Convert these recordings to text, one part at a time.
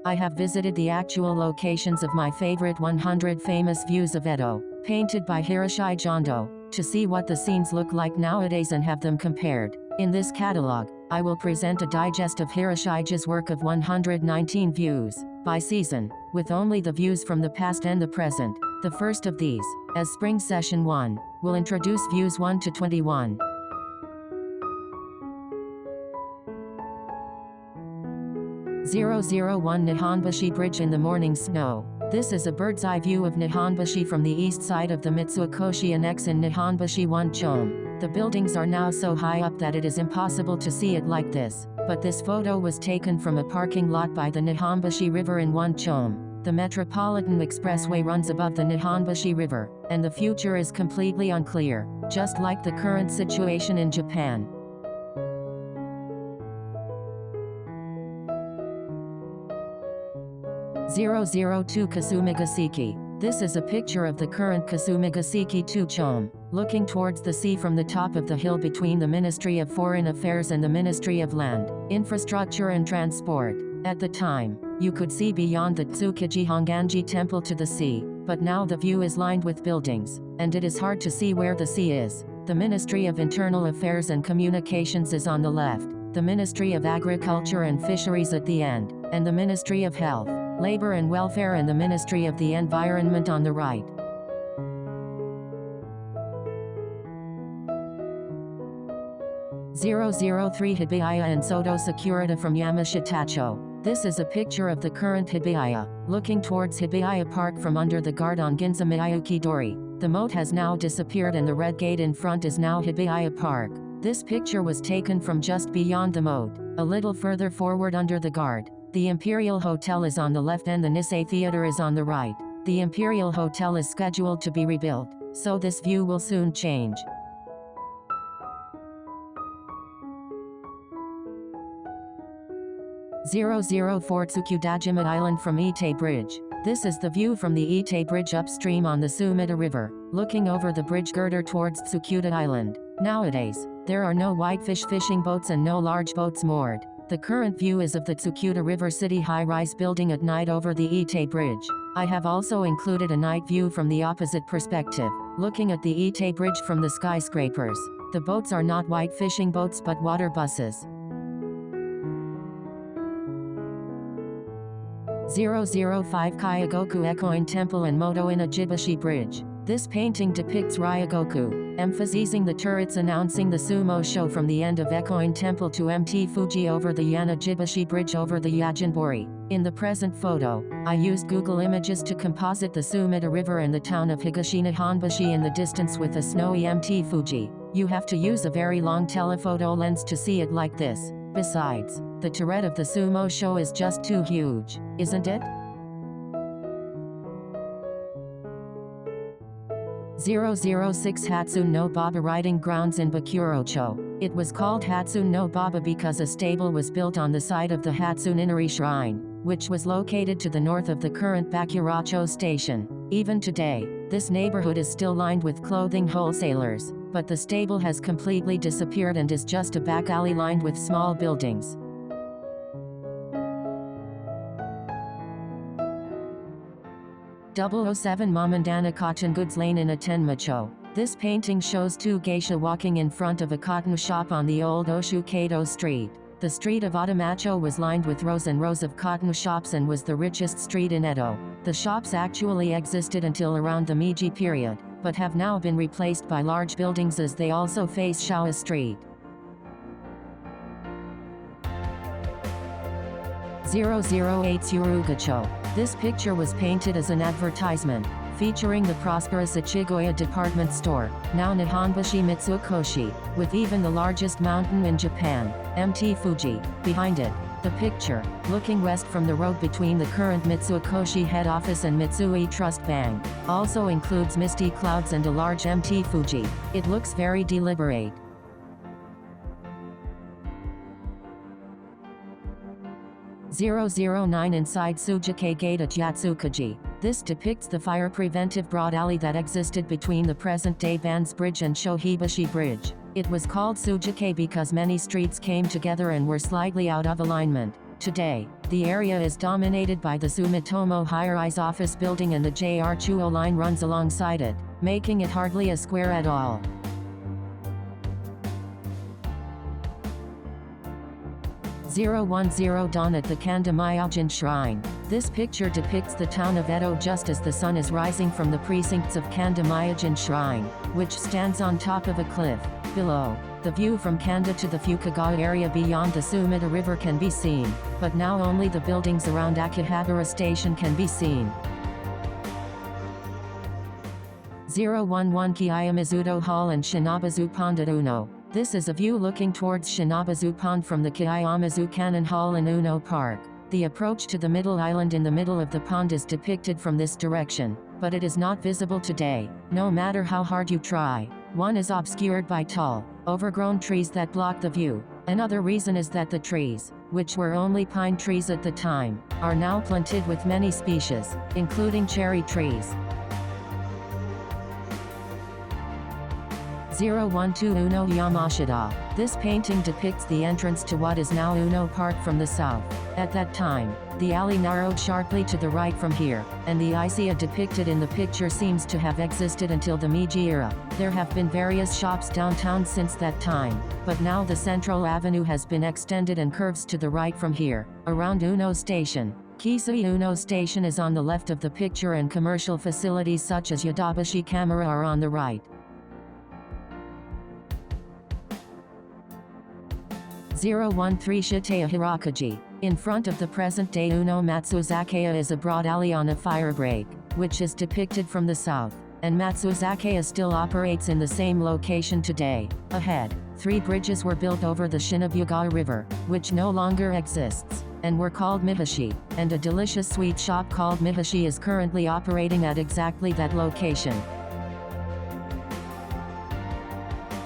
I have visited the actual locations of my favorite 100 famous views of Edo, painted by Hiroshige Ando, to see what the scenes look like nowadays and have them compared. In this catalogue, I will present a digest of Hiroshige's work of 119 views, by season, with only the views from the past and the present. The first of these, as Spring Session 1, will introduce views 1 to 21. (001) Nihonbashi Bridge in the morning snow. This is a bird's eye view of Nihonbashi from the east side of the Mitsukoshi Annex in Nihonbashi 1 chome. The buildings are now so high up that it is impossible to see it like this, but this photo was taken from a parking lot by the Nihombashi River in 1 chome. The Metropolitan Expressway runs above the Nihonbashi River, and the future is completely unclear, just like the current situation in Japan. (002) Kasumigaseki. This is a picture of the current Kasumigaseki 2 chome, looking towards the sea from the top of the hill between the Ministry of Foreign Affairs and the Ministry of Land, Infrastructure and Transport. At the time, you could see beyond the Tsukiji Honganji temple to the sea, but now the view is lined with buildings, and it is hard to see where the sea is. The Ministry of Internal Affairs and Communications is on the left, the Ministry of Agriculture and Fisheries at the end, and the Ministry of Health, Labor and Welfare and the Ministry of the Environment on the right. (003) Hibiya and Soto Securita from Yamashitacho. This is a picture of the current Hibiya, looking towards Hibiya Park from under the guard on Ginza Miyuki-dori. The moat has now disappeared and the red gate in front is now Hibiya Park. This picture was taken from just beyond the moat, a little further forward under the guard. The Imperial Hotel is on the left and the Nisei Theater is on the right. The Imperial Hotel is scheduled to be rebuilt, so this view will soon change. (004) Tsukudajima Island from Ite Bridge. This is the view from the Ite Bridge upstream on the Sumida River, looking over the bridge girder towards Tsukuda Island. Nowadays, there are no whitefish fishing boats and no large boats moored. The current view is of the Tsukuda River City high-rise building at night over the Ite Bridge. I have also included a night view from the opposite perspective, looking at the Ite Bridge from the skyscrapers. The boats are not white fishing boats but water buses. (005) Kyogoku Ekoin Temple and Moto Inajibashi Bridge. This painting depicts Ryogoku, emphasizing the turrets announcing the sumo show from the end of Ekoin Temple to Mt. Fuji over the Yanajibashi Bridge over the Yajinbori. In the present photo, I used Google Images to composite the Sumida River and the town of Higashi Nihonbashi in the distance with a snowy Mt. Fuji. You have to use a very long telephoto lens to see it like this. Besides, the turret of the sumo show is just too huge, isn't it? (006) Hatsun no Baba Riding Grounds in Bakurocho. It was called Hatsun no Baba because a stable was built on the site of the Hatsun Inari Shrine, which was located to the north of the current Bakurocho station. Even today, this neighborhood is still lined with clothing wholesalers, but the stable has completely disappeared and is just a back alley lined with small buildings. (007) Mamandana Cotton Goods Lane in Atenmacho. This painting shows two geisha walking in front of a cotton shop on the old Oshukado Street. The street of Atamacho was lined with rows and rows of cotton shops and was the richest street in Edo. The shops actually existed until around the Meiji period, but have now been replaced by large buildings as they also face Showa Street. (008) Tsurugacho. This picture was painted as an advertisement, featuring the prosperous Ichigoya department store, now Nihonbashi Mitsukoshi, with even the largest mountain in Japan, Mt. Fuji, behind it. The picture, looking west from the road between the current Mitsukoshi head office and Mitsui Trust Bank, also includes misty clouds and a large Mt. Fuji. It looks very deliberate. (009) Inside Tsujike Gate at Yatsukaji. This depicts the fire preventive broad alley that existed between the present-day Ban's Bridge and Shohibashi Bridge. It was called Tsujike because many streets came together and were slightly out of alignment. Today, the area is dominated by the Sumitomo high-rise office building and the JR Chuo line runs alongside it, making it hardly a square at all. Dawn at the Kanda Myojin Shrine. This picture depicts the town of Edo just as the sun is rising from the precincts of Kanda Myojin Shrine, which stands on top of a cliff. Below, the view from Kanda to the Fukugawa area beyond the Sumida River can be seen, but now only the buildings around Akihabara Station can be seen. 011 Kiyomizudo Hall and Shinabazu Pond at Uno. This is a view looking towards Shinabazu Pond from the Kiyomizu Cannon Hall in Uno Park. The approach to the middle island in the middle of the pond is depicted from this direction, but it is not visible today, no matter how hard you try. One is obscured by tall, overgrown trees that block the view. Another reason is that the trees, which were only pine trees at the time, are now planted with many species, including cherry trees. 012 Uno Yamashita. This painting depicts the entrance to what is now Uno Park from the south. At that time, the alley narrowed sharply to the right from here, and the Isia depicted in the picture seems to have existed until the Meiji era. There have been various shops downtown since that time, but now the central avenue has been extended and curves to the right from here, around Uno Station. Kisui Uno Station is on the left of the picture and commercial facilities such as Yodobashi Camera are on the right. 013 Shiteya Hirokaji. In front of the present-day Uno Matsuzakaya is a broad alley on a fire break, which is depicted from the south, and Matsuzakaya still operates in the same location today. Ahead, 3 bridges were built over the Shinabugawa River, which no longer exists, and were called Mihashi, and a delicious sweet shop called Mihashi is currently operating at exactly that location.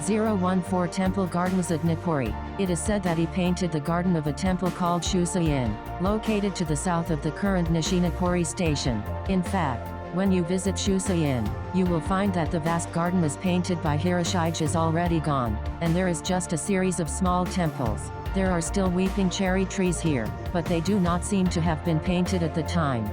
014 Temple Gardens at Nippori. It is said that he painted the garden of a temple called Shusai-in, located to the south of the current Nishi-Nippori station. In fact, when you visit Shusai-in, you will find that the vast garden is painted by Hiroshige is already gone, and there is just a series of small temples. There are still weeping cherry trees here, but they do not seem to have been painted at the time.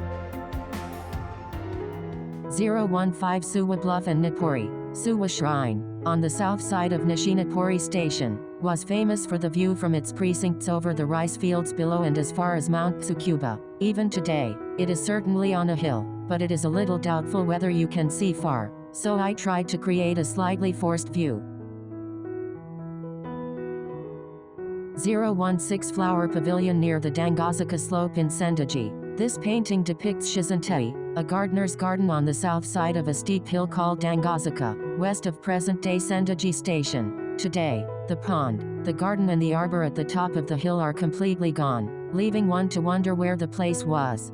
015 Suwa Bluff and Nippori. Suwa Shrine, on the south side of Nishi-Nippori Station, was famous for the view from its precincts over the rice fields below and as far as Mount Tsukuba. Even today, it is certainly on a hill, but it is a little doubtful whether you can see far, so I tried to create a slightly forced view. 016 Flower Pavilion near the Dangazuka slope in Sendaji. This painting depicts Shizantei, a gardener's garden on the south side of a steep hill called Dangazuka, west of present-day Sendaji Station. Today, the pond, the garden and the arbor at the top of the hill are completely gone, leaving one to wonder where the place was.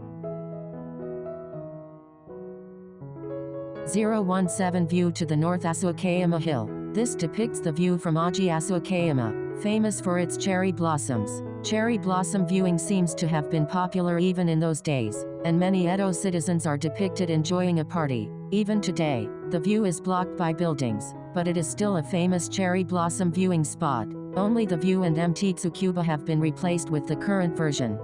017 View to the north Asukayama Hill. This depicts the view from Aji Asukayama, famous for its cherry blossoms. Cherry blossom viewing seems to have been popular even in those days, and many Edo citizens are depicted enjoying a party. Even today, the view is blocked by buildings, but it is still a famous cherry blossom viewing spot. Only the view and MT Tsukuba have been replaced with the current version.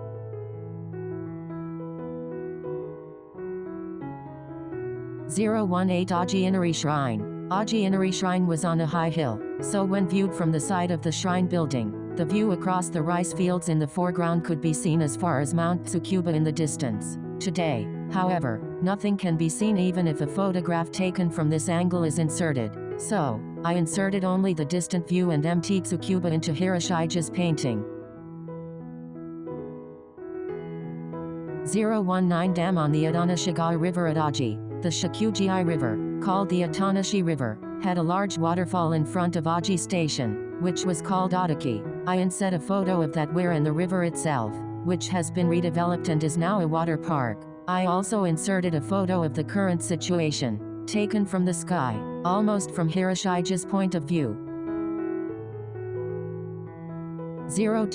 018 Aji Inari Shrine. Aji Inari Shrine was on a high hill, so when viewed from the side of the shrine building, the view across the rice fields in the foreground could be seen as far as Mount Tsukuba in the distance. Today, however, nothing can be seen even if a photograph taken from this angle is inserted. So, I inserted only the distant view and MT Tsukuba into Hiroshige's painting. 019 Dam on the Hiroshige River at Aji. The Shikuji River, called the Atanashi River, had a large waterfall in front of Aji Station, which was called Adaki. I inset a photo of that where and the river itself, which has been redeveloped and is now a water park. I also inserted a photo of the current situation, taken from the sky, almost from Hiroshige's point of view. 020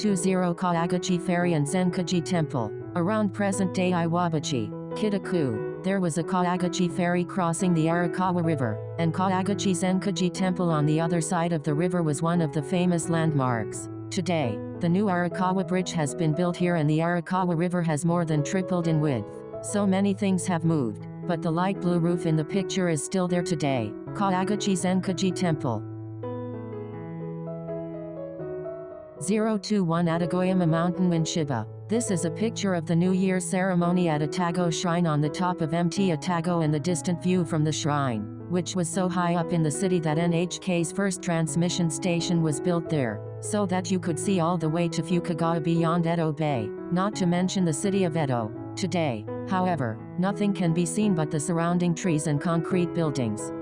Kawaguchi Ferry and Zenkaji Temple. Around present-day Iwabachi, Kitaku, there was a Kawaguchi ferry crossing the Arakawa River, and Kawaguchi Zenkaji Temple on the other side of the river was one of the famous landmarks. Today, The new Arakawa Bridge has been built here and the Arakawa River has more than tripled in width. So many things have moved, but the light blue roof in the picture is still there today. Kawaguchi Zenkaji Temple. 021 Atagoyama Mountain in Shiba. This is a picture of the New Year's ceremony at Atago Shrine on the top of Mt. Atago and the distant view from the shrine, which was so high up in the city that NHK's first transmission station was built there, so that you could see all the way to Fukagawa beyond Edo Bay, not to mention the city of Edo. Today, however, nothing can be seen but the surrounding trees and concrete buildings.